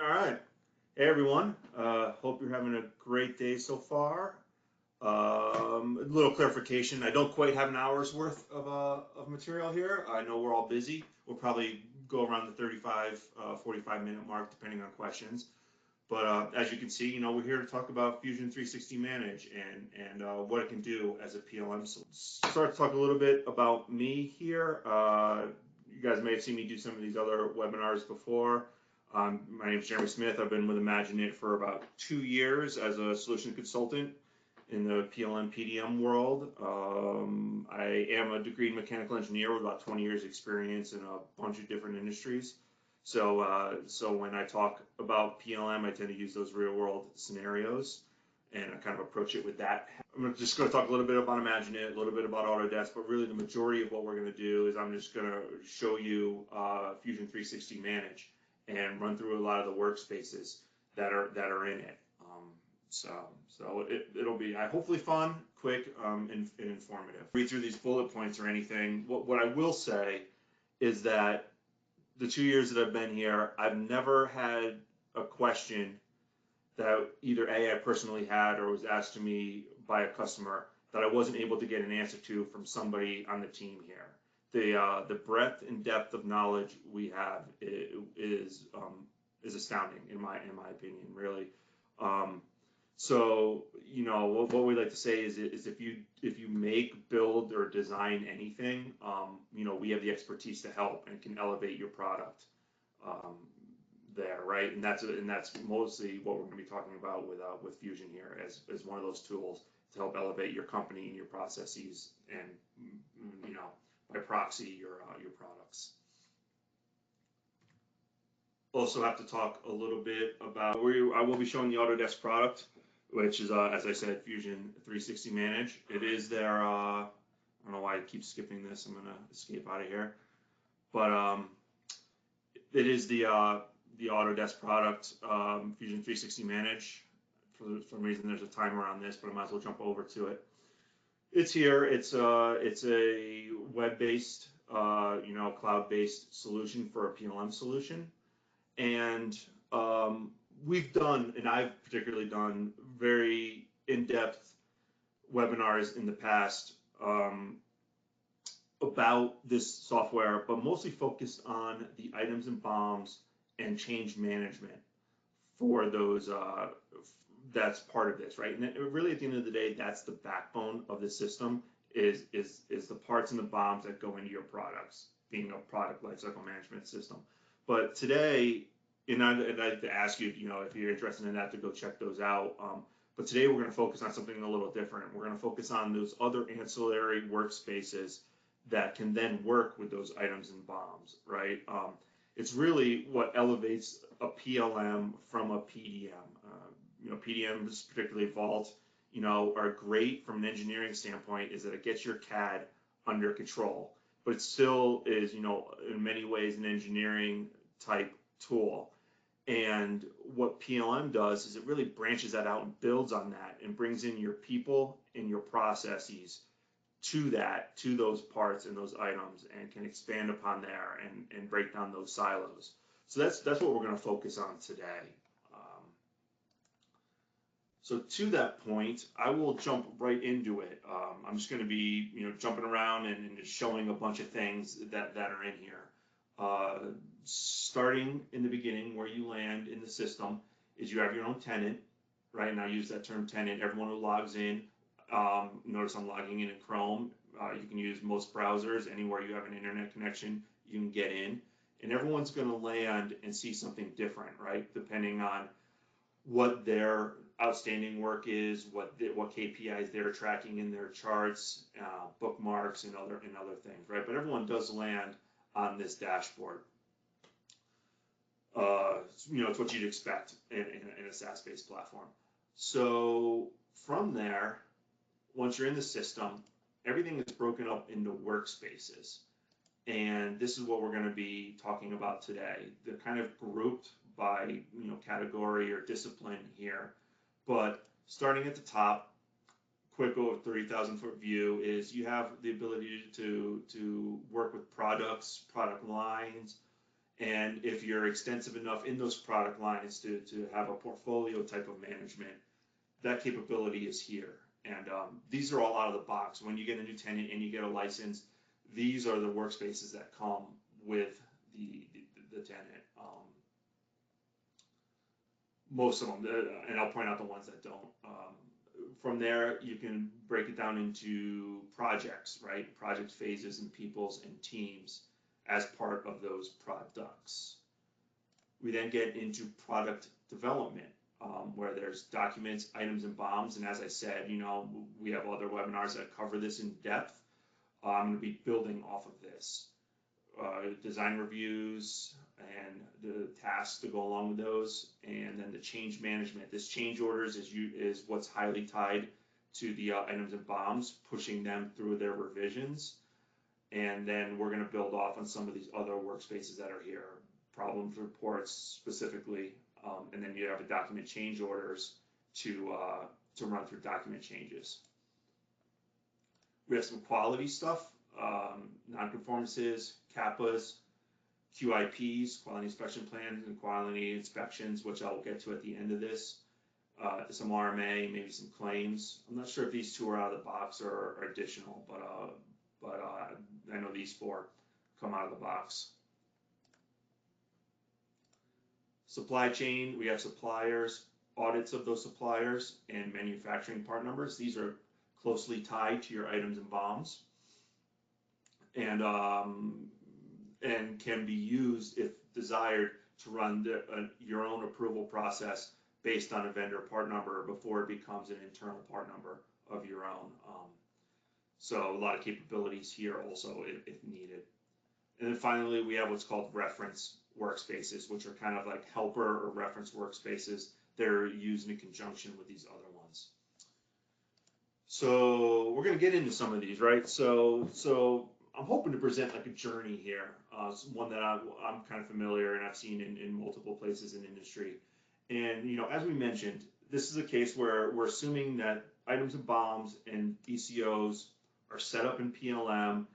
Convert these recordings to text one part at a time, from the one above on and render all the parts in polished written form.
All right. Hey, everyone. Hope you're having a great day so far. A little clarification. I don't quite have an hour's worth of material here. I know we're all busy. We'll probably go around the 35, 45-minute mark, depending on questions. But as you can see, we're here to talk about Fusion 360 Manage and what it can do as a PLM solution. Start to talk a little bit about me here. You guys may have seen me do some of these other webinars before. My name is Jeremy Smith. I've been with IMAGINiT for about 2 years as a solution consultant in the PLM PDM world. I am a degreed mechanical engineer with about 20 years experience in a bunch of different industries. So when I talk about PLM, I tend to use those real world scenarios and I kind of approach it with that. I'm just going to talk a little bit about IMAGINiT, a little bit about Autodesk, but really the majority of what we're going to do is I'm just going to show you Fusion 360 Manage and run through a lot of the workspaces that are in it. So it'll be hopefully fun, quick, and informative. Read through these bullet points or anything. What I will say is that the 2 years that I've been here, I've never had a question that either I personally had or was asked to me by a customer that I wasn't able to get an answer to from somebody on the team here. The breadth and depth of knowledge we have is astounding in my opinion, really. So what we like to say is if you make, build, or design anything, we have the expertise to help and can elevate your product there, right? And that's mostly what we're going to be talking about with Fusion here as one of those tools to help elevate your company and your processes and by proxy your products. Also have to talk a little bit about I will be showing the Autodesk product, which is as I said, Fusion 360 Manage. It is their I don't know why I keep skipping this. I'm gonna escape out of here, but it is the Autodesk product, Fusion 360 Manage. For some reason, there's a timer on this, but I might as well jump over to it. It's here. It's a web-based, cloud-based solution for a PLM solution, and we've done, and I've particularly done, very in-depth webinars in the past about this software, but mostly focused on the items and BOMs and change management for those. That's part of this, right? And really, at the end of the day, that's the backbone of the system. Is the parts and the BOMs that go into your products, being a product lifecycle management system. But today, and I'd like to ask you, if you're interested in that, to go check those out. But today we're going to focus on something a little different. We're going to focus on those other ancillary workspaces that can then work with those items and BOMs, right? It's really what elevates a PLM from a PDM. PDMs, particularly Vault, are great from an engineering standpoint, is that it gets your CAD under control, but it still is, in many ways an engineering type tool. And what PLM does is it really branches that out and builds on that and brings in your people and your processes to those parts and those items, and can expand upon there and break down those silos. So that's what we're going to focus on today. So to that point, I will jump right into it. I'm just going to be, jumping around and just showing a bunch of things that are in here. Starting in the beginning, where you land in the system is you have your own tenant, right? And I use that term tenant. Everyone who logs in, notice I'm logging in Chrome. You can use most browsers. Anywhere you have an internet connection, you can get in. And everyone's going to land and see something different, right? Depending on what their outstanding work is, what KPIs they're tracking in their charts, bookmarks, and other things, right? But everyone does land on this dashboard. It's what you'd expect in a SaaS-based platform. So from there, once you're in the system, everything is broken up into workspaces. And this is what we're going to be talking about today. They're kind of grouped by category or discipline here. But starting at the top, quick over 30,000-foot view is you have the ability to work with products, product lines, And if you're extensive enough in those product lines to have a portfolio type of management, that capability is here. And these are all out of the box. When you get a new tenant and you get a license, these are the workspaces that come with the tenant. Most of them, and I'll point out the ones that don't. From there, you can break it down into projects, right? Project phases and peoples and teams as part of those products. We then get into product development, where there's documents, items, and bombs. And as I said, we have other webinars that cover this in depth. I'm going to be building off of this. Design reviews and the tasks to go along with those, and then the change management. This change orders is what's highly tied to the items and bombs, pushing them through their revisions. And then we're going to build off on some of these other workspaces that are here, problems reports specifically, and then you have a document change orders to run through document changes. We have some quality stuff, non-conformances, CAPAs, QIPs, quality inspection plans, and quality inspections, which I'll get to at the end of this. Some RMA, maybe some claims. I'm not sure if these two are out of the box or are additional, but I know these four come out of the box. Supply chain, we have suppliers, audits of those suppliers, and manufacturing part numbers. These are closely tied to your items and bombs, and can be used, if desired, to run your own approval process based on a vendor part number before it becomes an internal part number of your own. So a lot of capabilities here also if needed. And then finally, we have what's called reference workspaces, which are kind of like helper or reference workspaces. They're used in conjunction with these other ones. So we're going to get into some of these, right? So I'm hoping to present like a journey here, one that I'm kind of familiar and I've seen in multiple places in industry. And as we mentioned, this is a case where we're assuming that items and bombs and ECOs are set up in PLM,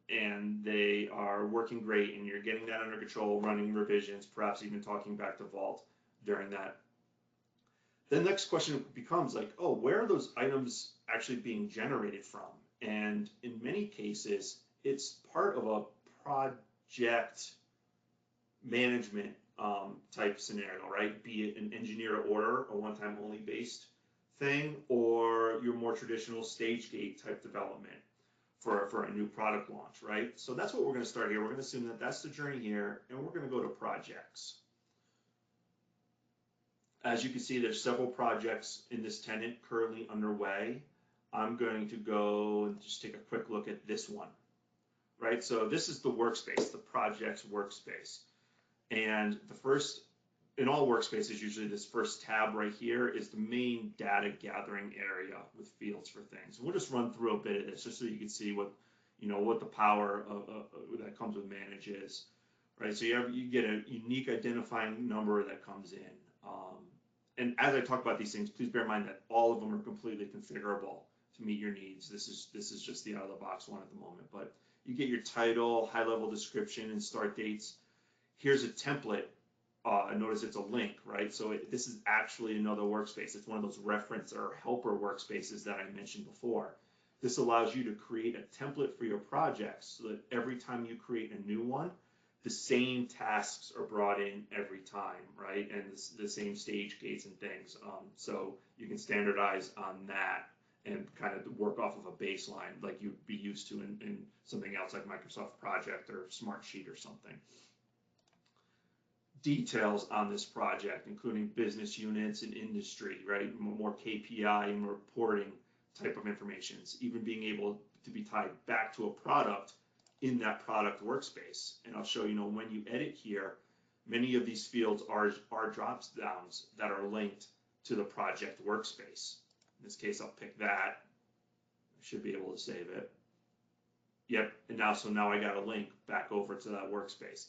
and they are working great, and you're getting that under control, running revisions, perhaps even talking back to Vault during that. The next question becomes like, oh, where are those items actually being generated from? And in many cases, it's part of a project management type scenario, right? Be it an engineer to order, a one-time only based thing, or your more traditional stage gate type development for a new product launch, right? So that's what we're going to start here. We're going to assume that that's the journey here, and we're going to go to projects. As you can see, there's several projects in this tenant currently underway. I'm going to go and just take a quick look at this one, right? So this is the workspace, the project's workspace. And the first, in all workspaces, usually this first tab right here is the main data gathering area with fields for things. We'll just run through a bit of this just so you can see what the power that comes with manage is, right? So you get a unique identifying number that comes in. And as I talk about these things, please bear in mind that all of them are completely configurable to meet your needs. This is just the out of the box one at the moment, but you get your title, high level description, and start dates. Here's a template. Notice it's a link, right? So this is actually another workspace. It's one of those reference or helper workspaces that I mentioned before. This allows you to create a template for your projects so that every time you create a new one, the same tasks are brought in every time, right? And the same stage gates and things. So you can standardize on that and kind of work off of a baseline like you'd be used to in something else like Microsoft Project or Smartsheet or something. Details on this project, including business units and industry, right? More KPI and reporting type of information, even being able to be tied back to a product in that product workspace. And I'll show when you edit here, many of these fields are drop downs that are linked to the project workspace. In this case, I'll pick that. I should be able to save it. Yep, and now I got a link back over to that workspace.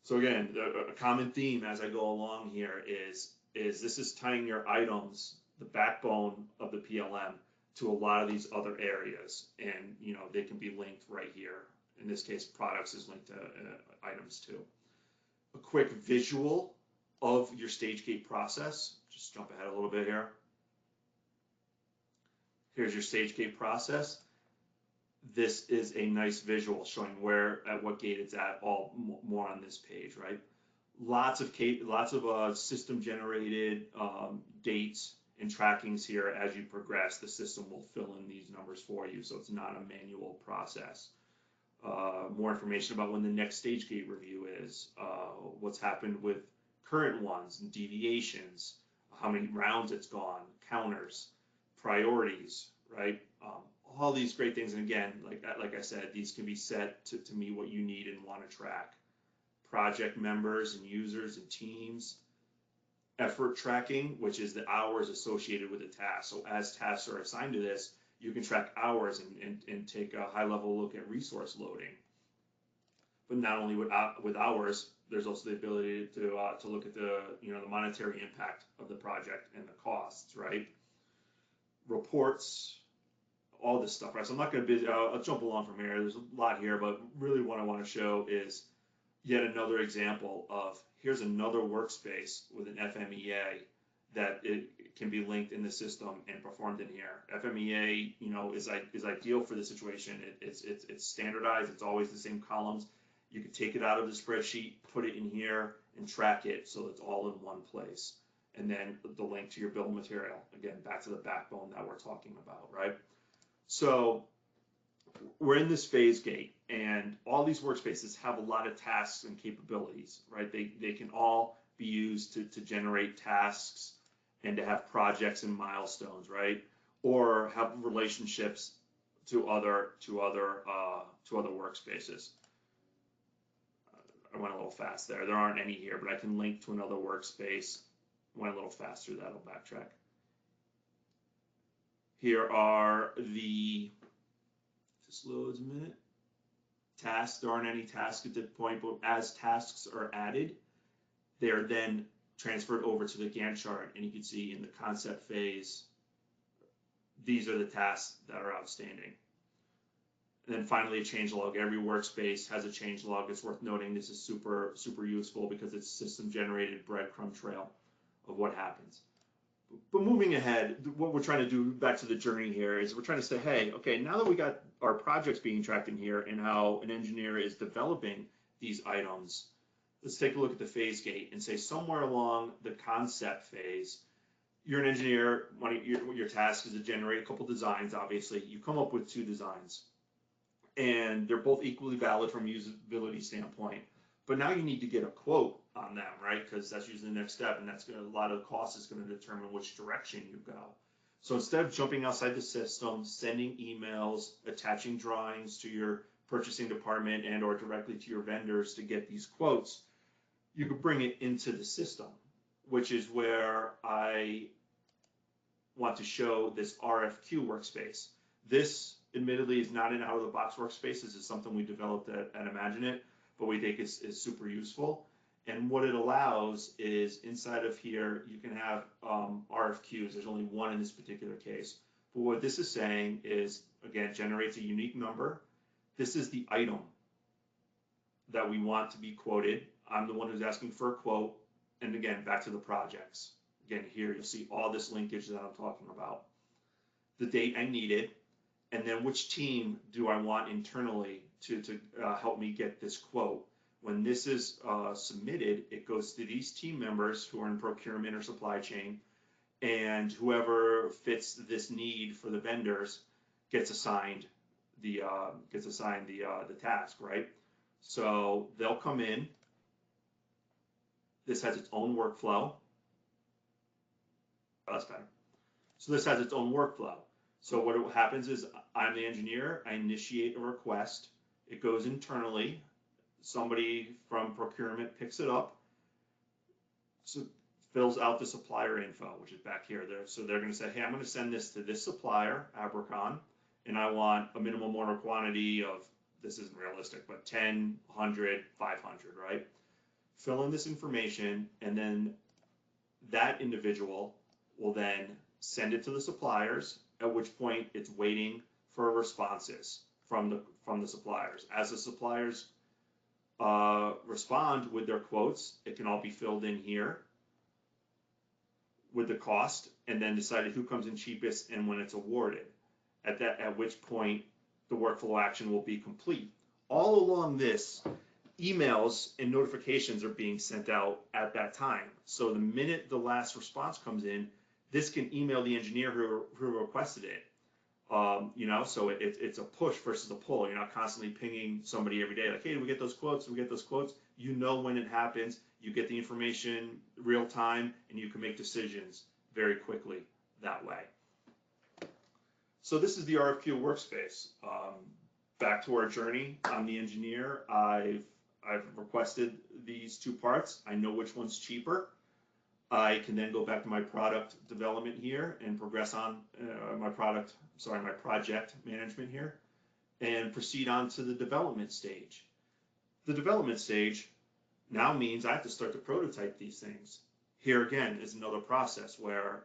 So again, a common theme as I go along here is this is tying your items, the backbone of the PLM, to a lot of these other areas, and they can be linked right here In this case, products is linked to items too. A quick visual of your stage gate process. Just jump ahead a little bit here. Here's your stage gate process. This is a nice visual showing at what gate it's at, all more on this page, right? Lots of system generated dates and trackings here. As you progress, the system will fill in these numbers for you, so it's not a manual process. More information about when the next stage gate review is, what's happened with current ones, and deviations, how many rounds it's gone, counters, priorities, right? All these great things, and again, like I said, these can be set to meet what you need and want to track. Project members and users and teams. Effort tracking, which is the hours associated with a task. So as tasks are assigned to this, you can track hours and take a high-level look at resource loading. But not only with hours, there's also the ability to look at the monetary impact of the project and the costs, right? Reports, all this stuff, right? So I'm not going to I'll jump along from here. There's a lot here, but really what I want to show is yet another example of here's another workspace with an FMEA that it can be linked in the system and performed in here. FMEA, is ideal for the situation. It's standardized. It's always the same columns. You can take it out of the spreadsheet, put it in here, and track it so it's all in one place. And then the link to your bill of material. Again, back to the backbone that we're talking about, right? So we're in this phase gate, and all these workspaces have a lot of tasks and capabilities, right? They can all be used to generate tasks and to have projects and milestones, right? Or have relationships to other workspaces. I went a little fast there. There aren't any here, but I can link to another workspace. Went a little faster. That'll backtrack. Here are just loads a minute. Tasks, there aren't any tasks at this point, but as tasks are added, they are then transferred over to the Gantt chart, and you can see in the concept phase, these are the tasks that are outstanding. And then finally, a change log. Every workspace has a change log. It's worth noting this is super, super useful because it's system-generated breadcrumb trail of what happens. But moving ahead, what we're trying to do back to the journey here is we're trying to say, hey, okay, now that we got our projects being tracked in here and how an engineer is developing these items, let's take a look at the phase gate and say somewhere along the concept phase, you're an engineer, your task is to generate a couple designs, obviously. You come up with 2 designs, and they're both equally valid from a usability standpoint. But now you need to get a quote on them, right? Because that's usually the next step, and a lot of cost is going to determine which direction you go. So instead of jumping outside the system, sending emails, attaching drawings to your purchasing department and or directly to your vendors to get these quotes, you could bring it into the system, which is where I want to show this RFQ workspace. This, admittedly, is not an out-of-the-box workspace. This is something we developed at IMAGINiT, but we think is super useful. And what it allows is inside of here, you can have RFQs. There's only one in this particular case. But what this is saying is, again, generates a unique number. This is the item that we want to be quoted. I'm the one who's asking for a quote. And again, back to the projects. Again, here you'll see all this linkage that I'm talking about. The date I need it, and then which team do I want internally to help me get this quote. When this is submitted, it goes to these team members who are in procurement or supply chain, and whoever fits this need for the vendors gets assigned the task, right? So they'll come in. This has its own workflow. Oh, that's better. So this has its own workflow. So what happens is I'm the engineer. I initiate a request. It goes internally. Somebody from procurement picks it up, so fills out the supplier info, which is back here. So they're going to say, hey, I'm going to send this to this supplier, Abercon, and I want a minimum order quantity of, this isn't realistic, but 10, 100, 500, right? Fill in this information, and then that individual will then send it to the suppliers, at which point it's waiting for responses from the suppliers. As the suppliers respond with their quotes, it can all be filled in here with the cost, and then decided who comes in cheapest and when it's awarded. At which point the workflow action will be complete. All along this, emails and notifications are being sent out at that time. So the minute the last response comes in, this can email the engineer who requested it. So it's a push versus a pull. You're not constantly pinging somebody every day like, hey, we get those quotes, we get those quotes. You know when it happens, you get the information real time, and you can make decisions very quickly that way. So this is the RFQ Workspace. Back to our journey. I'm the engineer. I've requested these two parts. I know which one's cheaper. I can then go back to my product development here and progress on my project management here and proceed on to the development stage. The development stage now means I have to start to prototype these things. Here again is another process where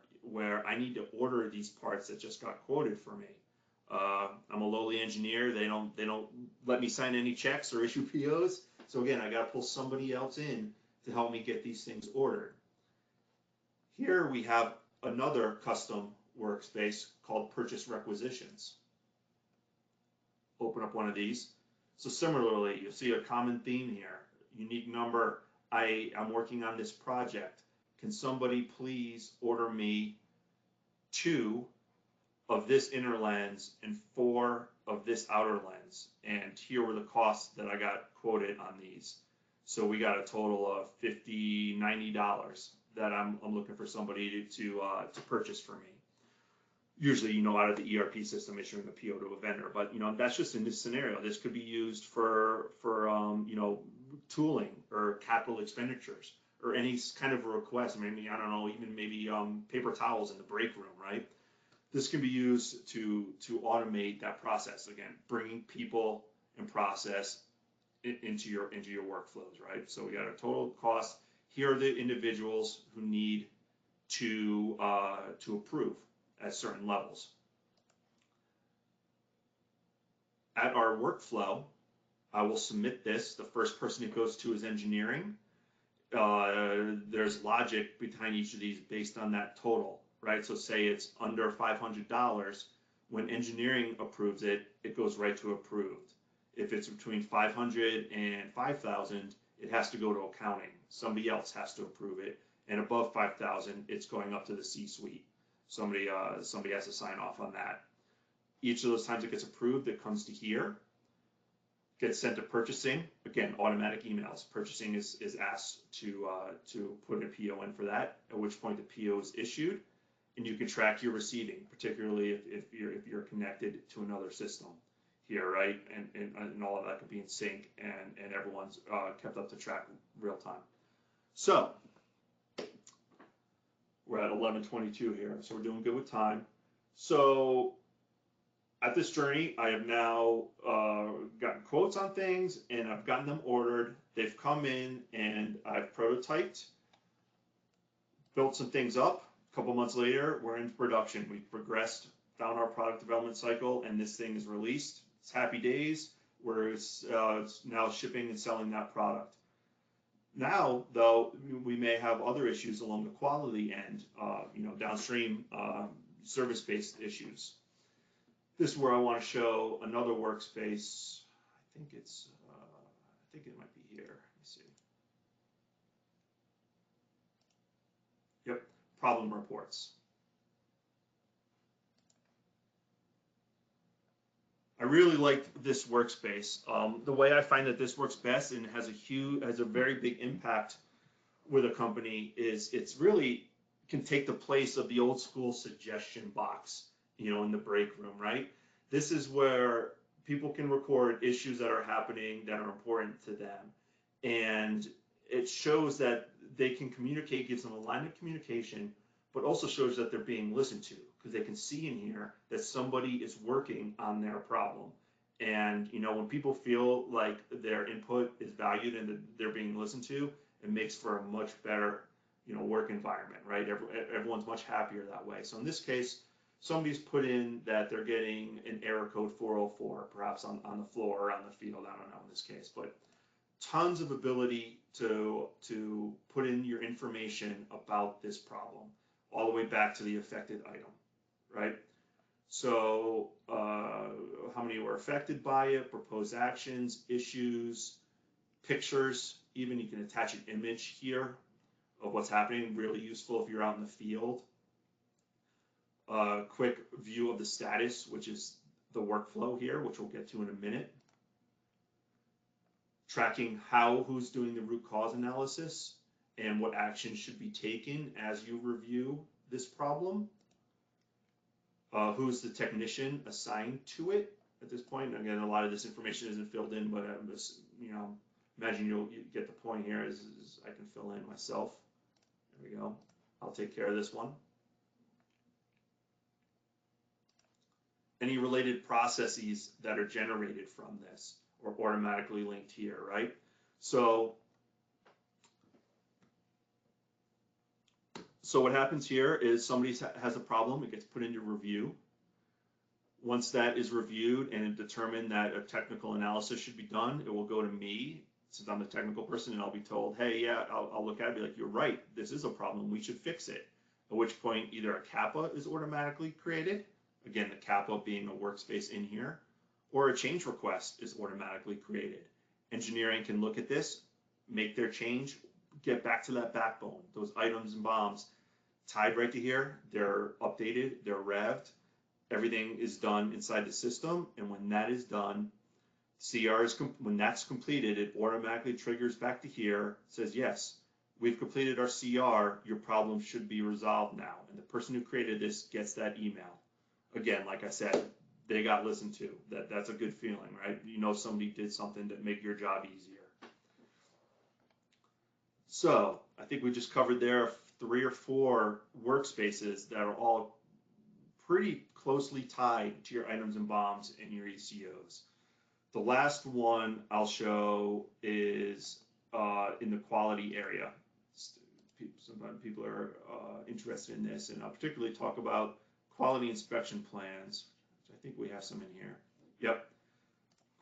I need to order these parts that just got quoted for me. I'm a lowly engineer. They don't let me sign any checks or issue POs. So again, I got to pull somebody else in to help me get these things ordered. Here we have another custom workspace called Purchase Requisitions. Open up one of these. So similarly, you'll see a common theme here. Unique number. I'm working on this project. Can somebody please order me 2 of this inner lens and 4 of this outer lens? And here were the costs that I got quoted on these. So we got a total of $50, $90 that I'm looking for somebody to purchase for me. Usually, out of the ERP system issuing a PO to a vendor, but that's just in this scenario. This could be used for tooling or capital expenditures or any kind of a request. Maybe, I don't know, even maybe paper towels in the break room, right? This can be used to automate that process. Again, bringing people and process into your workflows, right? So we got a total cost. Here are the individuals who need to approve at certain levels. At our workflow, I will submit this. The first person it goes to is engineering. There's logic behind each of these based on that total, right? So say it's under $500, when engineering approves it, it goes right to approved. If it's between $500 and $5,000, it has to go to accounting. Somebody else has to approve it. And above $5,000, it's going up to the C-suite. Somebody has to sign off on that. Each of those times it gets approved, it comes to here, gets sent to purchasing. Again, automatic emails. Purchasing is asked to put a PO in for that, at which point the PO is issued, and you can track your receiving, particularly if you're connected to another system here, right? And all of that could be in sync, and everyone's kept up to track real time. So we're at 11:22 here, so we're doing good with time. So at this journey, I have now gotten quotes on things, and I've gotten them ordered. They've come in, and I've prototyped, built some things up. A couple months later, we're in production. We've progressed down our product development cycle, and this thing is released. It's happy days, where it's now shipping and selling that product. Now, though, we may have other issues along the quality end, downstream service-based issues. This is where I want to show another workspace. I think it might be here. Let me see. Yep, problem reports. I really like this workspace. The way I find that this works best and has a very big impact with a company is it's really can take the place of the old school suggestion box, in the break room, right? This is where people can record issues that are happening that are important to them, and it shows that they can communicate, gives them a line of communication, but also shows that they're being listened to, because they can see in here that somebody is working on their problem. And when people feel like their input is valued and that they're being listened to, it makes for a much better work environment, right? Everyone's much happier that way. So in this case, somebody's put in that they're getting an error code 404, perhaps on the floor or on the field, I don't know in this case, but tons of ability to put in your information about this problem, all the way back to the affected item, right? So how many were affected by it, proposed actions, issues, pictures, even you can attach an image here of what's happening, really useful if you're out in the field. Quick view of the status, which is the workflow here, which we'll get to in a minute. Tracking who's doing the root cause analysis and what actions should be taken as you review this problem. Who's the technician assigned to it at this point? Again, a lot of this information isn't filled in, but I'm just, imagine you get the point here is I can fill in myself. There we go. I'll take care of this one. Any related processes that are generated from this or automatically linked here, right? So what happens here is somebody has a problem, it gets put into review. Once that is reviewed and determined that a technical analysis should be done, it will go to me, since I'm the technical person, and I'll be told, hey, yeah, I'll look at it and be like, you're right, this is a problem, we should fix it. At which point either a kappa is automatically created, again, the kappa being a workspace in here, or a change request is automatically created. Engineering can look at this, make their change, get back to that backbone, those items and bombs tied right to here, they're updated, they're revved, everything is done inside the system, and when that is done, CR is when that's completed, it automatically triggers back to here, says yes, we've completed our CR, your problem should be resolved now, and the person who created this gets that email. Again, like I said, they got listened to. That's a good feeling, right? You know somebody did something to make your job easier. So I think we just covered there 3 or 4 workspaces that are all pretty closely tied to your items and bombs and your ECOs. The last one I'll show is in the quality area. Sometimes people are interested in this, and I'll particularly talk about quality inspection plans. I think we have some in here. Yep.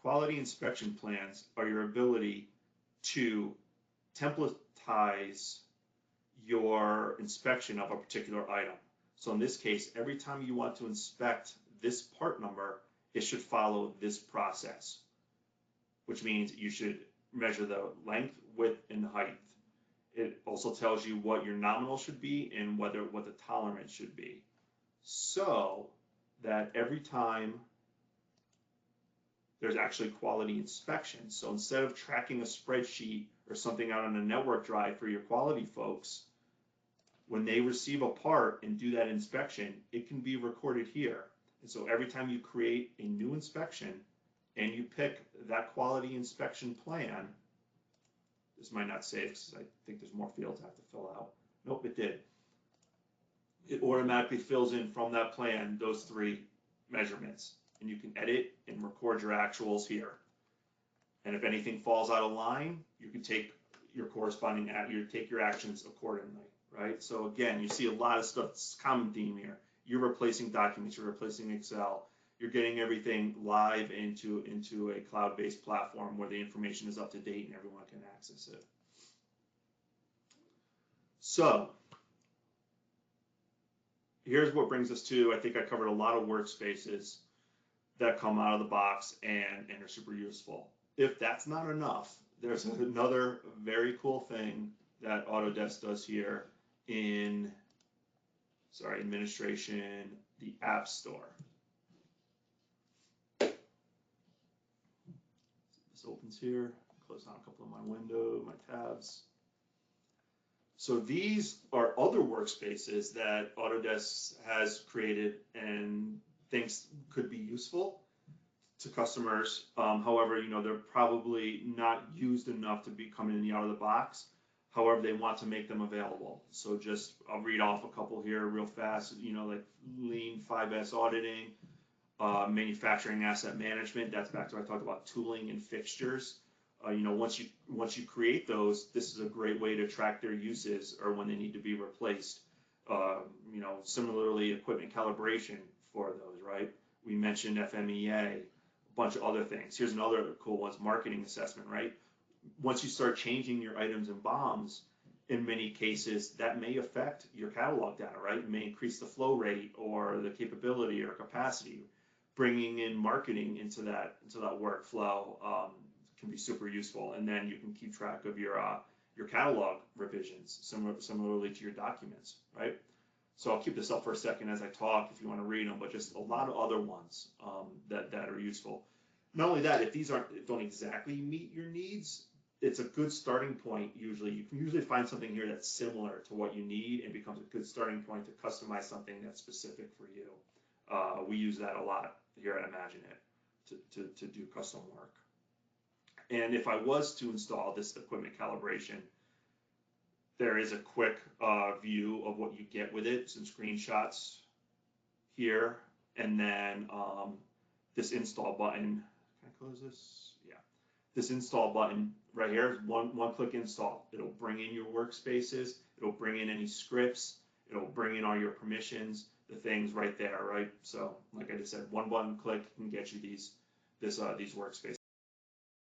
Quality inspection plans are your ability to templatize your inspection of a particular item. So in this case, every time you want to inspect this part number, it should follow this process, which means you should measure the length, width, and height. It also tells you what your nominal should be and what the tolerance should be. So that every time there's actually quality inspection. So instead of tracking a spreadsheet or something out on a network drive for your quality folks, when they receive a part and do that inspection, it can be recorded here. And so every time you create a new inspection and you pick that quality inspection plan, this might not save because I think there's more fields I have to fill out. Nope, it did. It automatically fills in from that plan those 3 measurements, and you can edit and record your actuals here. And if anything falls out of line, you can take your corresponding take your actions accordingly, right? So again, you see a lot of stuff. It's a common theme here. You're replacing documents, you're replacing Excel, you're getting everything live into a cloud-based platform where the information is up to date and everyone can access it. So here's what brings us to, I think I covered a lot of workspaces that come out of the box and are super useful. If that's not enough, there's another very cool thing that Autodesk does here in, administration, the App Store. This opens here, close down a couple of my tabs. So these are other workspaces that Autodesk has created and thinks could be useful to customers. However, they're probably not used enough to be coming in out of the box. However, they want to make them available. So I'll read off a couple here real fast, like Lean 5S auditing, manufacturing asset management. That's back to what I talked about tooling and fixtures. Once you create those, this is a great way to track their uses or when they need to be replaced. You know, similarly, equipment calibration for those, right? We mentioned FMEA, a bunch of other things. Here's another cool one, marketing assessment, right? Once you start changing your items and BOMs, in many cases, that may affect your catalog data, right? It may increase the flow rate or the capability or capacity. Bringing in marketing into that workflow can be super useful, and then you can keep track of your catalog revisions, similarly to your documents, right? So I'll keep this up for a second as I talk if you want to read them, but just a lot of other ones that are useful. Not only that, if these don't exactly meet your needs, it's a good starting point. Usually, you can usually find something here that's similar to what you need and becomes a good starting point to customize something that's specific for you. We use that a lot here at IMAGINiT to do custom work. And if I was to install this equipment calibration, there is a quick view of what you get with it, some screenshots here, and then this install button. Can I close this? Yeah. This install button right here is one-click install. It'll bring in your workspaces. It'll bring in any scripts. It'll bring in all your permissions, the things right there, right? So, like I just said, one button click can get you these workspaces.